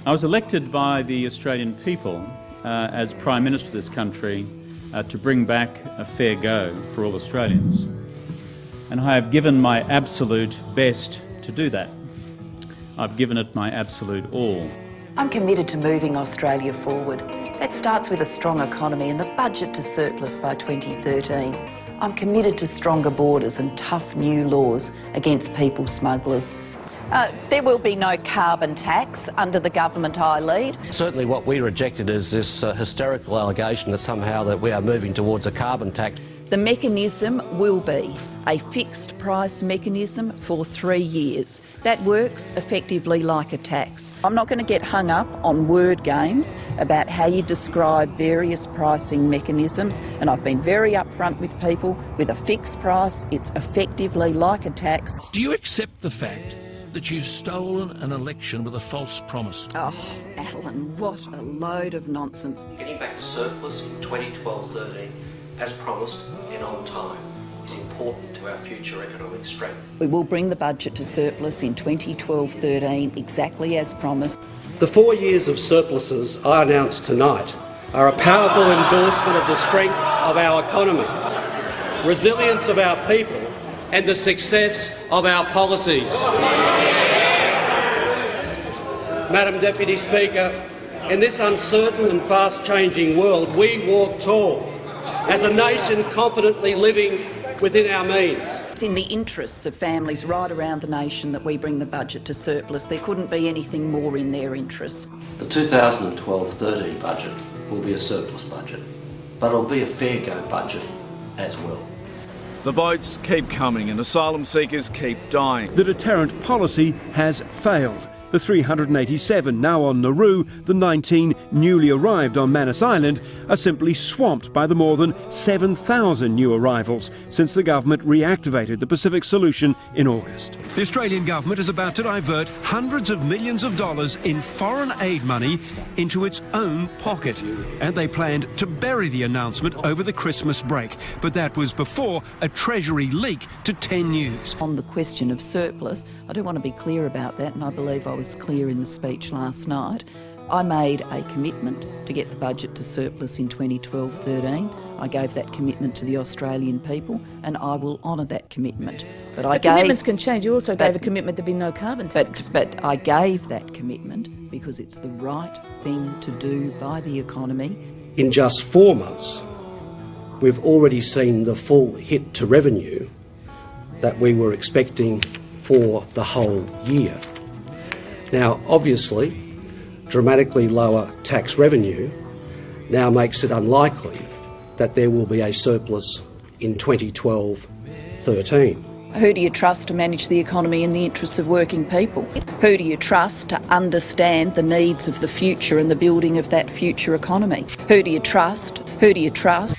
I was elected by the Australian people as Prime Minister of this country to bring back a fair go for all Australians. And I have given my absolute best to do that. I've given it my absolute all. I'm committed to moving Australia forward. That starts with a strong economy and the budget to surplus by 2013. I'm committed to stronger borders and tough new laws against people smugglers. There will be no carbon tax under the government I lead. Certainly what we rejected is this hysterical allegation that somehow that we are moving towards a carbon tax. The mechanism will be a fixed price mechanism for 3 years. That works effectively like a tax. I'm not going to get hung up on word games about how you describe various pricing mechanisms, and I've been very upfront with people. With a fixed price, it's effectively like a tax. Do you accept the fact that you've stolen an election with a false promise? Oh, Alan, what a load of nonsense. Getting back to surplus in 2012-13, as promised and on time, is important to our future economic strength. We will bring the budget to surplus in 2012-13 exactly as promised. The 4 years of surpluses I announced tonight are a powerful endorsement of the strength of our economy, resilience of our people and the success of our policies. Madam Deputy Speaker, in this uncertain and fast-changing world, we walk tall as a nation confidently living within our means. It's in the interests of families right around the nation that we bring the budget to surplus. There couldn't be anything more in their interests. The 2012-13 budget will be a surplus budget, but it'll be a fair go budget as well. The boats keep coming and asylum seekers keep dying. The deterrent policy has failed. The 387 now on Nauru, the 19 newly arrived on Manus Island, are simply swamped by the more than 7,000 new arrivals since the government reactivated the Pacific Solution in August. The Australian government is about to divert hundreds of millions of dollars in foreign aid money into its own pocket. And they planned to bury the announcement over the Christmas break. But that was before a Treasury leak to 10 News. On the question of surplus, I do want to be clear about that, and I believe I was clear in the speech last night. I made a commitment to get the budget to surplus in 2012-13. I gave that commitment to the Australian people, and I will honour that commitment. But commitments can change. You also gave a commitment there'd be no carbon tax. But I gave that commitment because it's the right thing to do by the economy. In just 4 months, we've already seen the full hit to revenue that we were expecting for the whole year. Now, obviously, dramatically lower tax revenue now makes it unlikely that there will be a surplus in 2012-13. Who do you trust to manage the economy in the interests of working people? Who do you trust to understand the needs of the future and the building of that future economy? Who do you trust? Who do you trust?